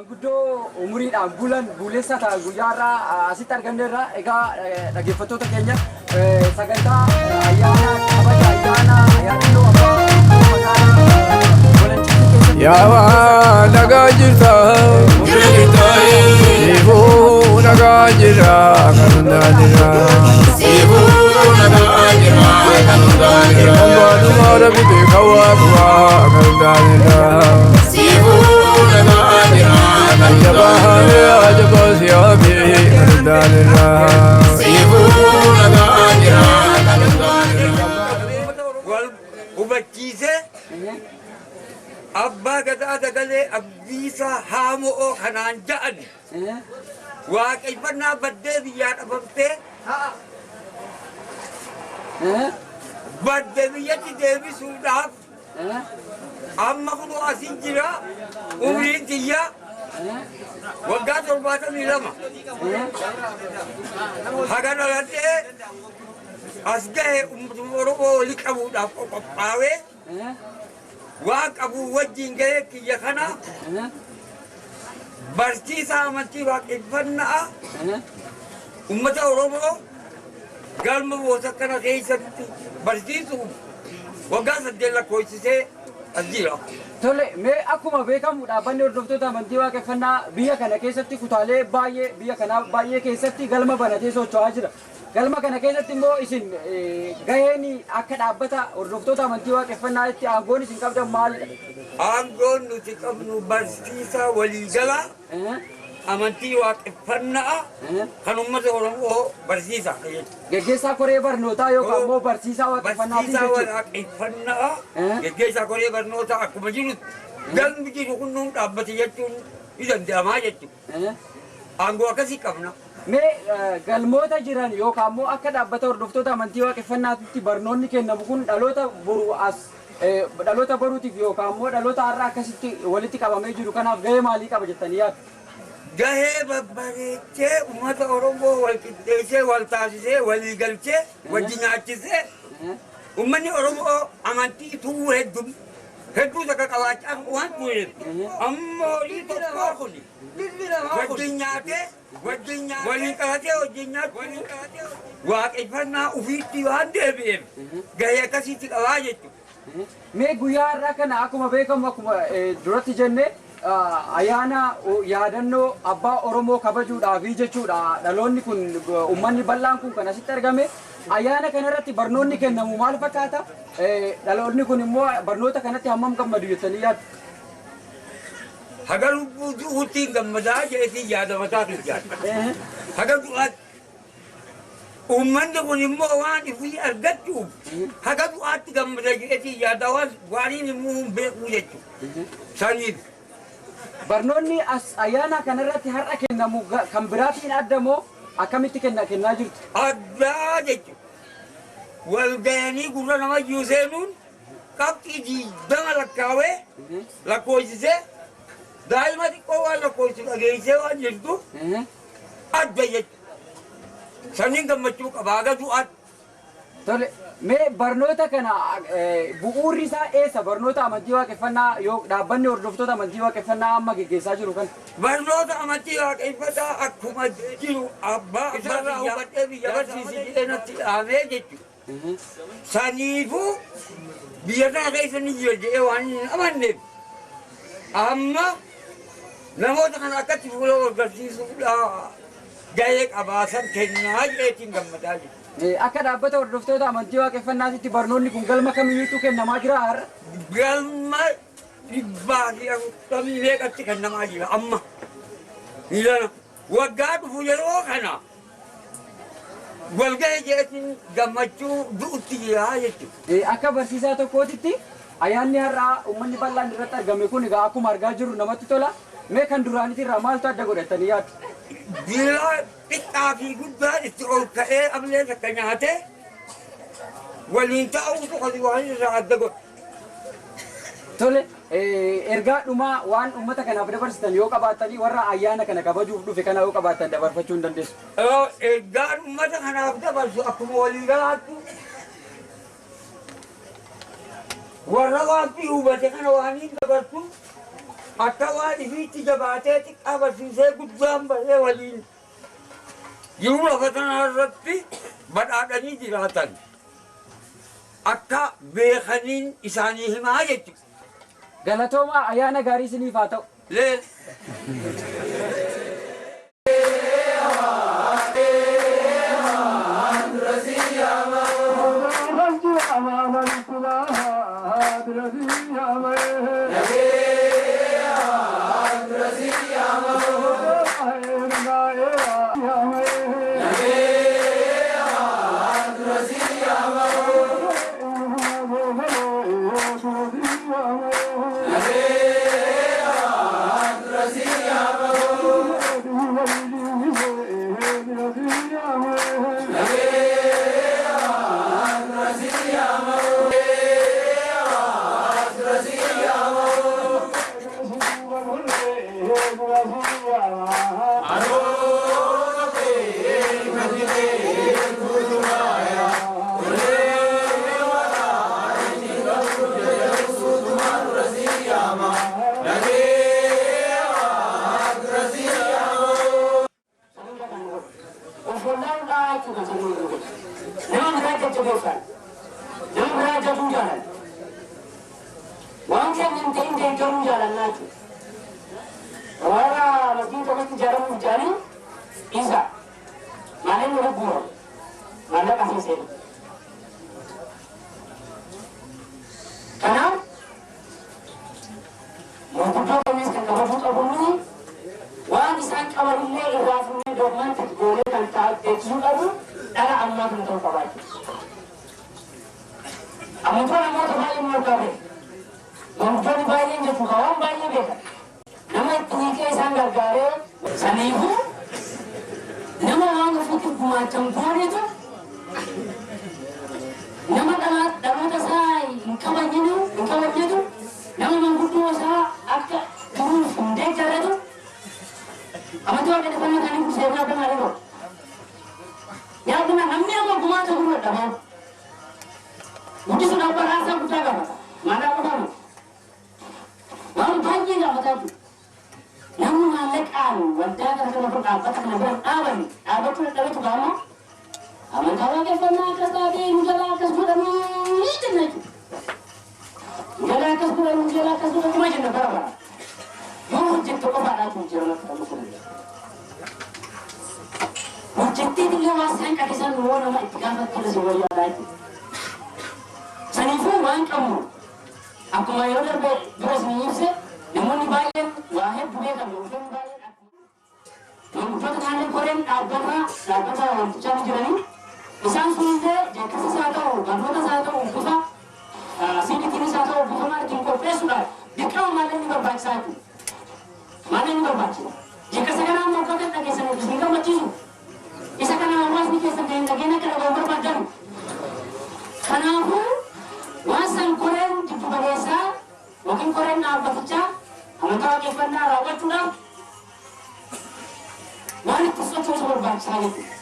Manguddoo umuriidhaan buleessa ta'a guyyaarraa asitti argamneerra egaa dhaggeeffattoota keenya sagantaa ayyaana kabaja ayyaana yaadannoo magaalaa Walanchisii keessatti yaa nagaa jirta siifuu nagaa jira kan hundaanira Ambaaduma rabbi kawaa bu'aa kan hundaanira Jabahame ajaba siyabi kan hundaanira wal hubachiise abbaa gadaa dagalee abdiisa haamoo kanaan ja'ani waaqeffannaa baddee biyyaa dhabamtee badde biyyatti deebisuudhaaf amma kun asin jira umriin tiyya waggaa 72 haga dhaladhee as gahe uummatuma Oromoo walii qabuudhaaf qophaa'ee waan qabu wajjin gahee kiyya kana barsiisaa amantii waaqeffannaa uummata Oromoo galma boota kana keessatti barsiisuuf waggaa 8 lakkoofsisee as jira. Tole mee akkuma beekamu dhaabbanni hordoftoota amantii waaqeffannaa biyya kana keessatti kutaalee biyya kana baay'ee keessatti galma banatee socho'aa jira. Galma kana keessatti immoo isin gaheen akka dhaabbata hordoftoota amantii waaqeffannaatti aangoon isin qabdan maalidha? Aangoon nuti qabnu barsiisaa waliigalaa amantii waaqeffannaa kan uummata Oromoo barsiisa. Geggeessaa koree barnootaa yookaan immoo barsiisaa waaqeffannaa fi barsiisaa waaqeffannaa geggeessaa koree barnootaa akkuma jirutti galmi jiru kun nuun dhaabbate jechuun ni danda'amaa jechuudha. Aangoo akkasii qabna. Mee galmoota jiran yookaan immoo akka dhaabbata hordoftoota amantii waaqeffannaatti barnoonni kennamu kun dhaloota boru dhaloota boruutiif yookaan immoo dhaloota har'a akkasitti walitti qabamee jiru kanaaf gahee maalii qaba jettanii yaaddu? Gahee babbareechee uummata Oromoo wal qixxeessee wal taasisee walii galchee wajji nyaachisee uummanni Oromoo amantii tuu hedduu takka qabaachaa waan tureef amma horii tokkoo kun wajjin nyaatee waliin qabatee wajjin nyaachuu waaqeffannaa ufiitti waan deebi'eef gahee akkasiitti qabaa jechuudha. Mee guyyaa har'aa kana akkuma beekamu akkuma duratti jennee ayyaana yaadannoo abbaa Oromoo kabajuudhaaf jechuudha. Dhaloonni kun uummanni bal'aan kun kan asitti argame ayyaana kanarratti barnoonni kennamu maal fakkaata? Dhaloonni kun immoo barnoota kanatti hammam gammadu jettanii yaaddu? Haga lubbuu du'uutti gammadaa jedhetii yaadamataa turjaadha. Haga du'aatti uummanni kun immoo waan ifii argachuuf haga du'aatti gammada jedhetii yaada waaniin immoo hin beekuu jechuudha. Saniif barnoonni as ayyaana kanarratti har'a kennamu kan biraatiin adda moo akkamitti kennaa jirtu? Addaa jechuudha. Wal gahanii gurra nama yuuseenuun qabxii diidama lakkaawee lakkoofsisee daa'ima xiqqoo waan lakkoofsu dhageessee waan jirtu adda jechuudha. Saniin gammachuu qaba haga du'aatti. Tole mee barnoota kana bu'uurri isaa eessa? Barnoota amantii waaqeffannaa yoo dhaabbanni hordoftoota amantii waaqeffannaa amma geggeessaa jiru kan? Barnoota amantii waaqeffannaa akkuma jiru abbaa isarraa hubadhee biyya barsiisee natti dhaamee jechuudha. Saniifuu biyya kana keessa ni jira jedhee waan hin amanneef amma namoota kana akkatti fuula agarsiisuudhaa gahee qabaasan kennaa jedheetiin gammadaa jiru. Akka dhaabbata hordoftoota amantii waaqeffannaatti barnoonni kun galma kamiyyuutu kennamaa jira har'a? Galma 240 meeqatti kennamaa jira amma. Waggaa dhufu yeroo kana walgahii jedheetiin gammachuu du'utti jira jechuudha. Akka barsiisaa tokkootitti ayyaanni har'aa uummanni bal'aan irratti argame kun egaa akkuma argaa jirru namatti tola. Mee kan duraanitti irraa maaltu adda godhatanii yaaddu? Biilaa xiqqaa fi guddaa itti ol ka'ee amlee takka nyaatee waliin ta'uu tokko waan irraa adda godha. Tole ergaa dhumaa waan uummata kanaaf dabarsitan yoo qabaatanii warra ayyaana kana kabajuuf dhufe kana yoo qabaatan dabarfachuu hin dandeessu. Ergaan uummata kanaaf dabarsu akkuma walii galaatti warra waan fi hubate kana waan hin dabarsu akka waan ifiitti jabaatee xiqqaa barsiisee guddaan bahee waliin jiruu lafa tanaa irratti badhaadhanii jiraatan akka beekaniin isaanii himaa jechuudha. Galatooma ayyaana gaarii isiniif haa ta'u. Lee waan itti sochoosuu barbaachisaa jechuudha.